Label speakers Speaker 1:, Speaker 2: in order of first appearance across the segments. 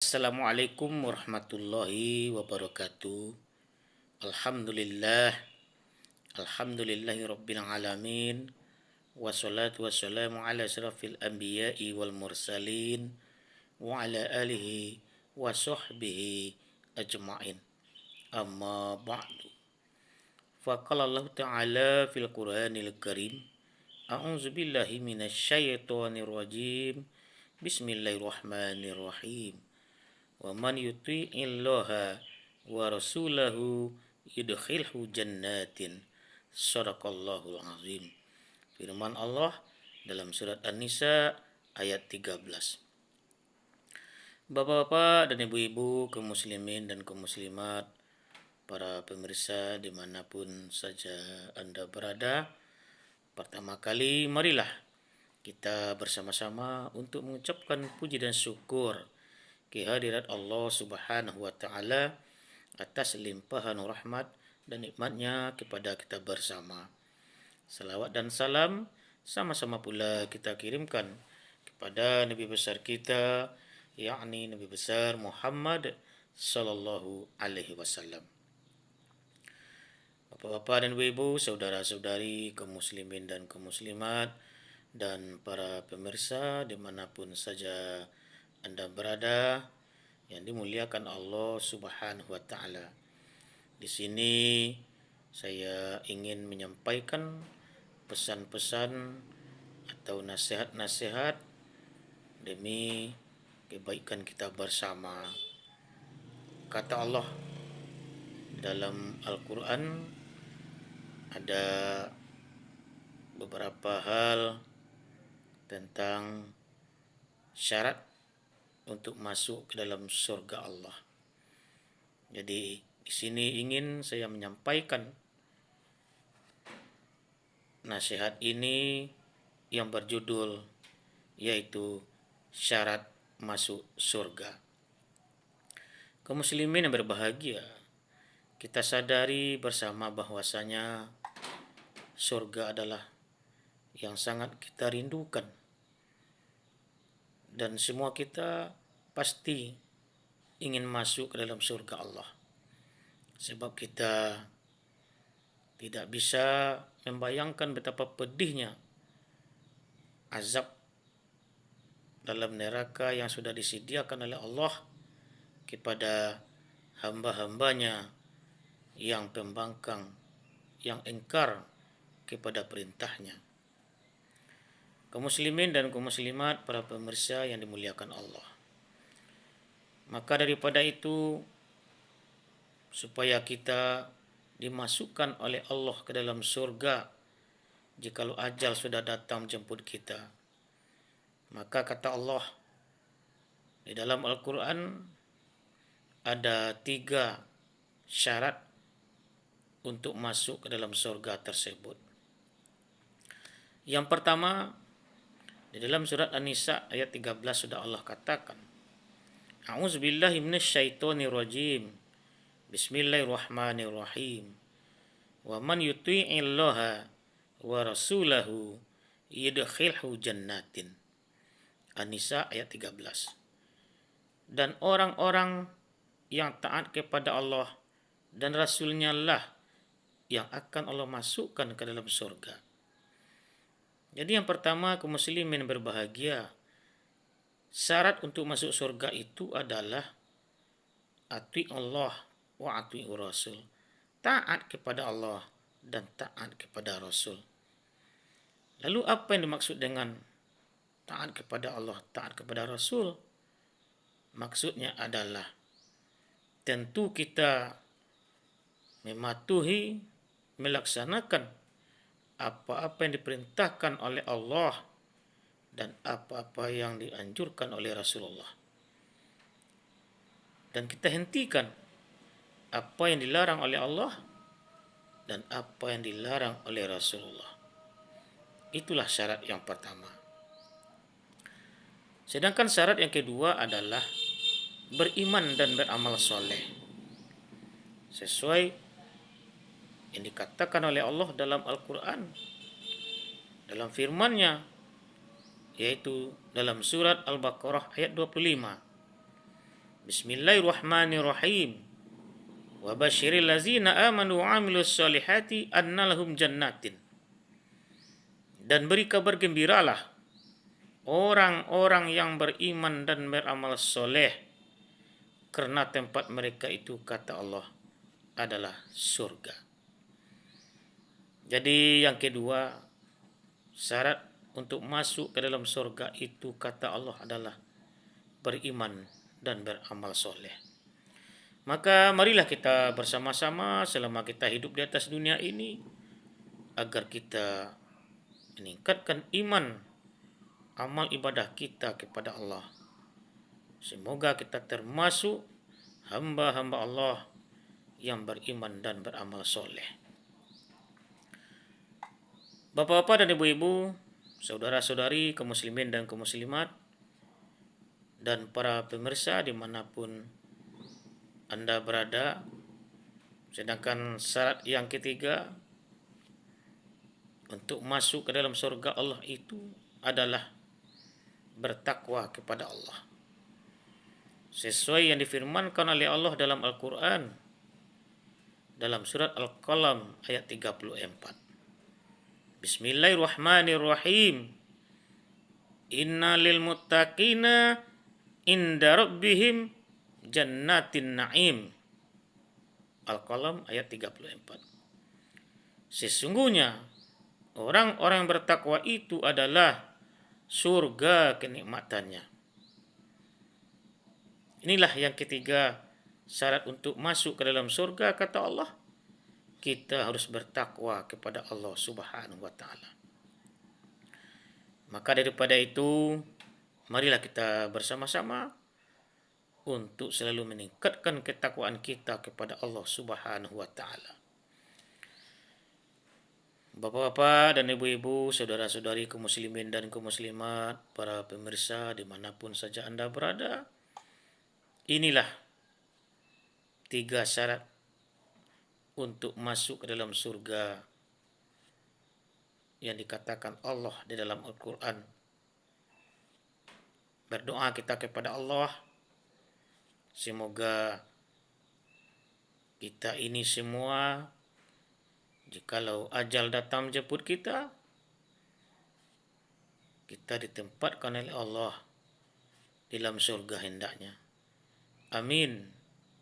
Speaker 1: Assalamualaikum warahmatullahi wabarakatuh. Alhamdulillah, alhamdulillahi rabbil alamin. Wassalatu wassalamu ala asyrafil anbiya'i wal mursalin wa ala alihi wa sahbihi ajma'in. Amma ba'du. Faqala Allah Ta'ala fil Qur'anil Karim. A'udzu billahi minasy syaithanir rajim. Bismillahirrahmanirrahim. Wa man yuti'illaha wa rasulahu yudkhilhu jannatin. Shadaqallahul azim. Firman Allah dalam surat An-Nisa ayat 13. Bapak-bapak dan ibu-ibu, kaum muslimin dan kaum muslimat, para pemirsa dimanapun saja Anda berada, pertama kali marilah kita bersama-sama untuk mengucapkan puji dan syukur kehadirat Allah Subhanahu wa taala atas limpahan rahmat dan nikmatnya kepada kita bersama. Salawat dan salam sama-sama pula kita kirimkan kepada Nabi besar kita, yakni Nabi besar Muhammad sallallahu alaihi wasallam. Bapak-bapak dan ibu-ibu, saudara-saudari, kaum muslimin dan kaum muslimat, dan para pemirsa dimanapun saja Anda berada yang dimuliakan Allah Subhanahu wa taala. Di sini saya ingin menyampaikan pesan-pesan atau nasihat-nasihat demi kebaikan kita bersama. Kata Allah dalam Al-Quran ada beberapa hal tentang syarat untuk masuk ke dalam surga Allah. Jadi di sini ingin saya menyampaikan nasihat ini yang berjudul yaitu syarat masuk surga. Kaum muslimin yang berbahagia, kita sadari bersama bahwasanya surga adalah yang sangat kita rindukan. Dan semua kita pasti ingin masuk ke dalam surga Allah. Sebab kita tidak bisa membayangkan betapa pedihnya azab dalam neraka yang sudah disediakan oleh Allah kepada hamba-hambanya yang pembangkang, yang ingkar kepada perintahnya. Kaum muslimin dan kaum muslimat, para pemirsa yang dimuliakan Allah. Maka daripada itu, supaya kita dimasukkan oleh Allah ke dalam surga, jikalau ajal sudah datang menjemput kita, maka kata Allah di dalam Al-Quran ada 3 syarat untuk masuk ke dalam surga tersebut. Yang pertama, di dalam surat An-Nisa ayat 13 sudah Allah katakan, A'udzubillahi minasyaitonirrajim. Bismillahirrahmanirrahim. Wa man yuti'illaha wa rasulahu yudkhilhu jannatin. An-Nisa ayat 13. Dan orang-orang yang taat kepada Allah dan Rasulnya lah yang akan Allah masukkan ke dalam surga. Jadi yang pertama, kaum muslimin berbahagia, syarat untuk masuk surga itu adalah ati Allah wa ati Rasul. Taat kepada Allah dan taat kepada Rasul. Lalu apa yang dimaksud dengan taat kepada Allah, taat kepada Rasul? Maksudnya adalah tentu kita mematuhi, melaksanakan apa-apa yang diperintahkan oleh Allah dan apa-apa yang dianjurkan oleh Rasulullah. Dan kita hentikan apa yang dilarang oleh Allah dan apa yang dilarang oleh Rasulullah. Itulah syarat yang pertama. Sedangkan syarat yang kedua adalah beriman dan beramal soleh sesuai yang dikatakan oleh Allah dalam Al-Quran, dalam firman-Nya, yaitu dalam surat Al-Baqarah ayat 25. Bismillahirrahmanirrahim. Wa basyiril ladzina amanu wa amilus solihati anna lahum jannatin. Dan beri kabar gembiralah orang-orang yang beriman dan beramal soleh, karena tempat mereka itu, kata Allah, adalah surga. Jadi yang kedua, syarat untuk masuk ke dalam surga itu, kata Allah, adalah beriman dan beramal soleh. Maka marilah kita bersama-sama selama kita hidup di atas dunia ini, agar kita meningkatkan iman, amal ibadah kita kepada Allah. Semoga kita termasuk hamba-hamba Allah yang beriman dan beramal soleh. Bapak-bapak dan ibu-ibu, saudara-saudari, kaum muslimin dan kaum muslimat, dan para pemirsa dimanapun Anda berada. Sedangkan syarat yang ketiga untuk masuk ke dalam surga Allah itu adalah bertakwa kepada Allah, sesuai yang difirmankan oleh Allah dalam Al-Quran, dalam surat Al-Qalam ayat 34. Bismillahirrahmanirrahim. Inna lil muttaqina inda rabbihim jannatin na'im. Al-Qalam ayat 34. Sesungguhnya orang-orang yang bertakwa itu adalah surga kenikmatannya. Inilah yang ketiga syarat untuk masuk ke dalam surga, kata Allah. Kita harus bertakwa kepada Allah Subhanahu wa taala. Maka daripada itu, marilah kita bersama-sama untuk selalu meningkatkan ketakwaan kita kepada Allah Subhanahu wa taala. Bapak-bapak dan ibu-ibu, saudara-saudari kaum muslimin dan kaum muslimat, para pemirsa dimanapun saja Anda berada, inilah 3 syarat untuk masuk ke dalam surga yang dikatakan Allah di dalam Al-Quran. Berdoa kita kepada Allah, semoga kita ini semua, jikalau ajal datang menjemput kita, kita ditempatkan oleh Allah di dalam surga hendaknya. Amin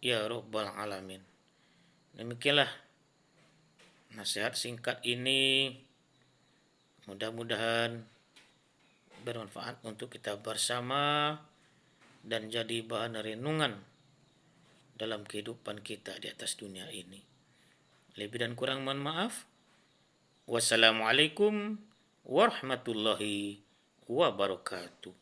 Speaker 1: ya rabbal alamin. Demikianlah nasihat singkat ini, mudah-mudahan bermanfaat untuk kita bersama dan jadi bahan renungan dalam kehidupan kita di atas dunia ini. Lebih dan kurang mohon maaf. Wassalamualaikum warahmatullahi wabarakatuh.